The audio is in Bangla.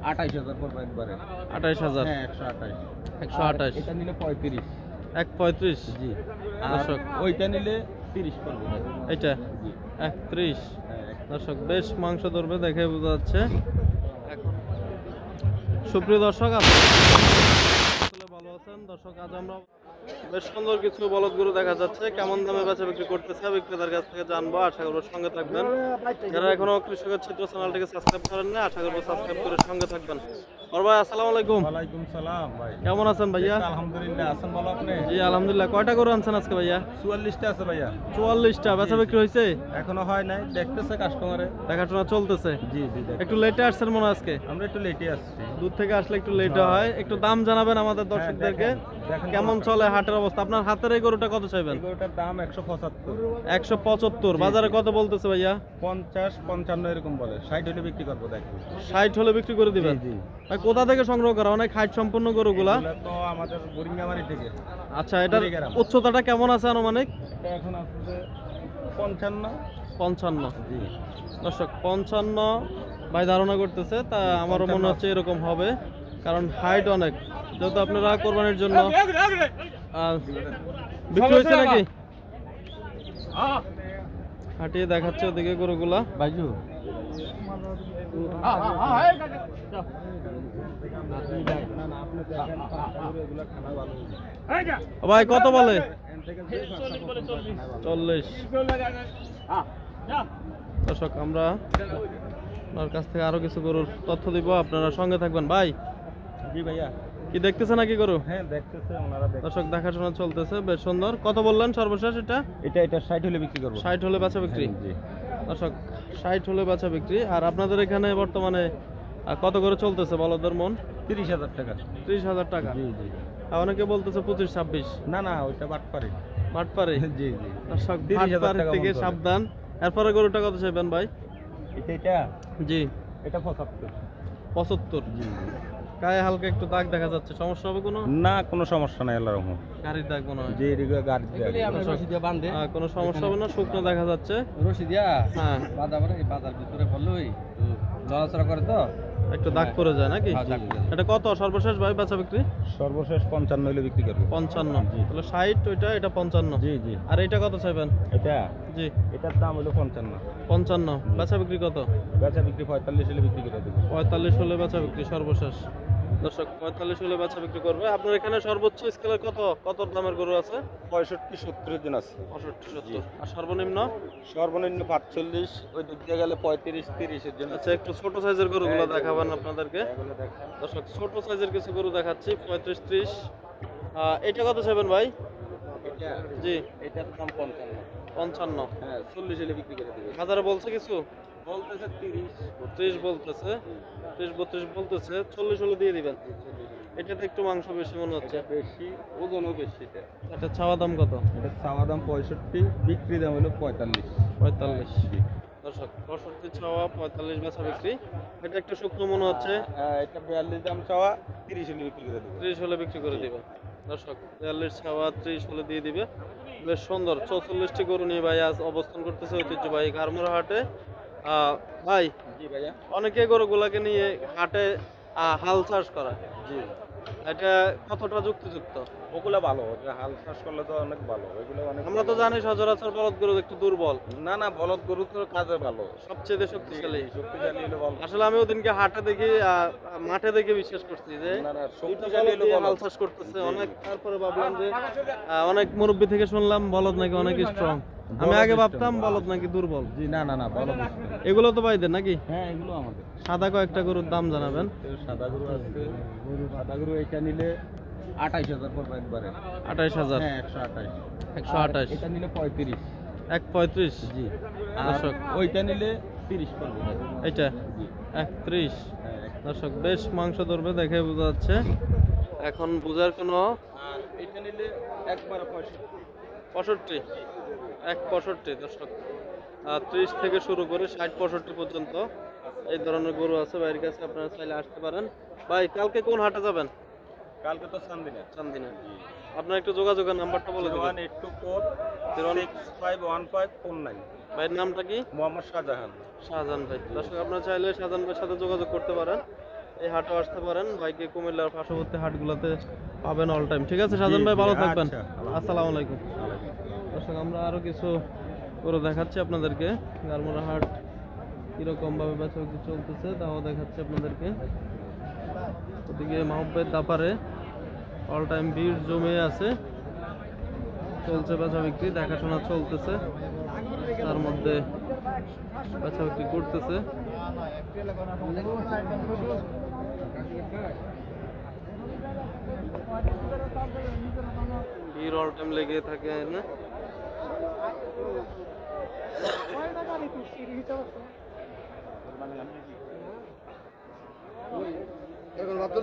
28,000 পড়বে একবারে। 28,000। হ্যাঁ 128। 128। এটা নিলে 35। 135। জি। দর্শক ওইটা নিলে 30 পড়বে। এটা জি। 31। হ্যাঁ। দর্শক বেশ মাংস ধরবে দেখে বোঝা যাচ্ছে। এখন সুপ্রিয় দর্শক আপনারা ভালো আছেন। দর্শক আজ আমরা বেশ সুন্দর কিছু বলদ গরু দেখা যাচ্ছে, কেমন দামে বেচা বিক্রি করতেছে বিক্রেতার কাছ থেকে জানবো। আশা করবো সঙ্গে থাকবেন। যারা এখনো কৃষকের চিত্র চ্যানেলটিকে সাবস্ক্রাইব করেন না, আশা করবো সাবস্ক্রাইব করে সঙ্গে থাকবেন। আর ভাই আসসালামু আলাইকুম। ওয়ালাইকুম সালাম ভাই। কেমন আছেন ভাইয়া? আলহামদুলিল্লাহ। আছেন ভালো আপনি? জি আলহামদুলিল্লাহ। কয়টা গরু আনছেন আজকে ভাইয়া? 44টা আছে ভাইয়া। 44টা। বেচা বিক্রি হয়েছে? এখনো হয় নাই, দেখতেছে কাস্টমারে, দেখাশোনা চলতেছে। জি জি। একটু লেটে আসছেন মনে হয় আজকে? আমরা একটু লেটে আসছি। দূর থেকে আসলে একটু লেট হয়। একটু দাম জানাবেন আমাদের দর্শকদেরকে, দেখেন কেমন চলে হাটের অবস্থা। আপনার হাতের এই গরুটা কত চাইবেন? এগুলোটার দাম 175। 175। বাজারে কত বলতেছে ভাইয়া? 50 55 এরকম বলে। 60 হলে বিক্রি করবো দেখেন। 60 হলে বিক্রি করে দিবেন? জি। ভাই কোথা থেকে সংগ্রহ করা? অনেক হাইট সম্পন্ন গরুগুলা। এগুলা তো আমাদের বোরিঙ্গামারি থেকে। আচ্ছা, এটার উচ্চতাটা কেমন আছে আনুমানিক? এটা এখন আছে 55। 55। জি। দর্শক 55 ভাই ধারণা করতেছে, তা আমারও মনে হচ্ছে এরকম হবে, কারণ হাইট অনেক। যেহেতু আপনারা কোরবানির জন্য বিক্রি হয়েছে নাকি? হাঁটিয়ে দেখাচ্ছে ওদিকে গরুগুলা। বাইজু ভাই কত বলে? 40। দর্শক আমরা আপনার কাছ থেকে আরো কিছু গরুর তথ্য দিব, আপনারা সঙ্গে থাকবেন। ভাই জি ভাইয়া। কি দেখতেছে নাকি গরু? হ্যাঁ দেখতেছে, ওনারা দেখতেছে। দর্শক দেখাশোনা চলতেছে, বেশ সুন্দর। কত বললেন সর্বশেষ এটা? এটা 60 হলে বিক্রি করবো। 60 হলে বেচা বিক্রি? জি। দর্শক 60 হলে বেচা বিক্রি। আর আপনাদের এখানে বর্তমানে কত করে চলতেছে বলদের মন? 30,000 টাকা। 30,000 টাকা? জি জি। আর অনেকে বলতেছে 25 26। না না, ওইটা বাটপারি। বাটপারে? জি জি। দর্শক 30,000 বাটপার টাকা থেকে মন করে। সাবধান। এরপরে গরুটা কত চাইবেন ভাই? এটা জি। এটা 75। 75। জি জি। গায়ে হালকা একটু দাগ দেখা যাচ্ছে, সমস্যা হবে কোনো? না, কোনো সমস্যা নাই আল্লাহর রহমত। গাড়ির দাগ মনে হয়। যে এদিকে গাড়ি দেয়। কোনো সমস্যা হবে না, শুকনো দেখা যাচ্ছে। রশি দিয়া হ্যাঁ, বাজার ভিতরে পড়লে ওই নড়াচড়া করে তো একটু দাগ পড়ে যায় নাকি? হ্যাঁ, দাগ পড়ে যায়। এটা কত সর্বশেষ ভাই বেচা বিক্রি? সর্বশেষ 55 হলে বিক্রি করবো। 55। জি। তাহলে 60 ওইটা, এটা 55। জি জি। আর এটা কত চাইবেন? এটা জি। এটার দাম হলো 55। 55। বেচা বিক্রি কত? বেচা বিক্রি 45 হলে বিক্রি করে দেবো। 45 হলে বেচা বিক্রি সর্বশেষ। দর্শক 45 হলে বেচা বিক্রি করবে। আপনার এখানে সর্বোচ্চ স্কেলের কত দামের গরু আছে? 65 70 জন আছে। 65 70। আর সর্বনিম্ন? সর্বনিম্ন 45, ওই দিক দিয়ে গেলে 35 30 এর জন্য। আচ্ছা, একটু ছোট সাইজের গরুগুলো দেখাবেন আপনাদেরকে। এগুলো দেখেন। দর্শক ছোট সাইজের কিছু গরু দেখাচ্ছি, 35 30। এটা কত চাইবেন ভাই? এটা জি। এটার দাম 55। 55। হ্যাঁ 40 হলে বিক্রি করে দেবে। বাজারে বলছে কিছু? বলতেছে 30 30 বলতেছে, 30 32 বলতেছে, 40 হলে দিয়ে দিবেন। এটাতে একটু মাংস বেশি মনে হচ্ছে। বেশি, ওজনও বেশি। এটা চাওয়া দাম কত? এটা চাওয়া দাম 65, বিক্রি দাম হলো 45। 45। দর্শক 65 চাওয়া, 45 বেচা বিক্রি। এটা একটু শুকনো মনে হচ্ছে। এটা 42 দাম চাওয়া, 30 হলে বিক্রি করে দেবে। 30 হলে বিক্রি করে দিবে। দর্শক 42 চাওয়া, 30 হলে দিয়ে দিবে। বেশ সুন্দর 44টি গরু নিয়ে ভাই আজ অবস্থান করতেছে ঐতিহ্যবাহী গারমুরা হাটে। ভাই জি ভাইয়া। অনেকে গরুগুলাকে নিয়ে হাটে হাল চাষ করা, জি। এটা কতটা যুক্তিযুক্ত? ওগুলো ভালো, হাল চাষ করলে তো অনেক ভালো। ওইগুলো অনেক আমরা তো জানি সচরাচর বলদ গরু একটু দুর্বল, না না, বলদ গরু তো কাজে ভালো, সবচেয়ে শক্তিশালী। শক্তিশালী হলো ভালো। আসলে আমি ওদিনকে হাটে দেখি, মাঠে দেখে বিশ্বাস করছি যে না না, দুইটা শক্তিশালী বলদ হলো দিয়ে ভালো। হাল চাষ করতেছে অনেক। তারপরে ভাবলাম যে অনেক মুরব্বী থেকে শুনলাম বলদ নাকি অনেক স্ট্রং। আমি আগে ভাবতাম বলদ নাকি দুর্বল। জি না না না, বলদ। এগুলো তো ভাইদের নাকি? হ্যাঁ এগুলো আমাদের। সাদা কয়েকটা গরুর দাম জানাবেন। সাদা গরু আছে, সাদা গরু এটা নিলে 28,000 পড়বে একবারে। 28,000। হ্যাঁ 128। 128। এটা নিলে 35। 135। জি। দর্শক ওইটা নিলে 30 পড়বে। এটা জি। 31। হ্যাঁ। দর্শক বেশ মাংস ধরবে দেখে বোঝা যাচ্ছে। এখন বোঝার কোনো আর এটা নিলে একবারে 65। 65। 165। দর্শক 30 থেকে শুরু করে 60 65 পর্যন্ত এই ধরনের গরু আছে বাইরের কাছে, আপনারা চাইলে আসতে পারেন। ভাই কালকে কোন হাটে যাবেন? কালকে তো চান্দিনা। চান্দিনা। আপনার একটু যোগাযোগের নাম্বারটা বলে দেবেন। 01824 651549। ভাইয়ের নামটা কি? মোহাম্মদ শাহজাহান। শাহজাহান ভাই। দর্শক আপনারা চাইলে শাহজাহান ভাইয়ের সাথে যোগাযোগ করতে পারেন। এই হাটও আসতে পারেন। ভাইকে কুমিল্লার পার্শ্ববর্তী হাটগুলোতে পাবেন অল টাইম। ঠিক আছে সাজান ভাই, ভালো থাকবেন। আসসালামু আলাইকুম। দর্শক আমরা আরো কিছু গরু দেখাচ্ছি আপনাদেরকে। গারমোড়া হাট কিরকম ভাবে বেচা বিক্রি চলতেছে তাও দেখাচ্ছি আপনাদেরকে। ওদিকে মাহবুবের দাপারে অল টাইম ভিড় জমে আছে, চলছে বেচা বিক্রি, দেখাশোনা চলতেছে, তার মধ্যে বেচা বিক্রি করতেছে। ভিড় অল টাইম লেগে থাকে না। এখন ভাবতে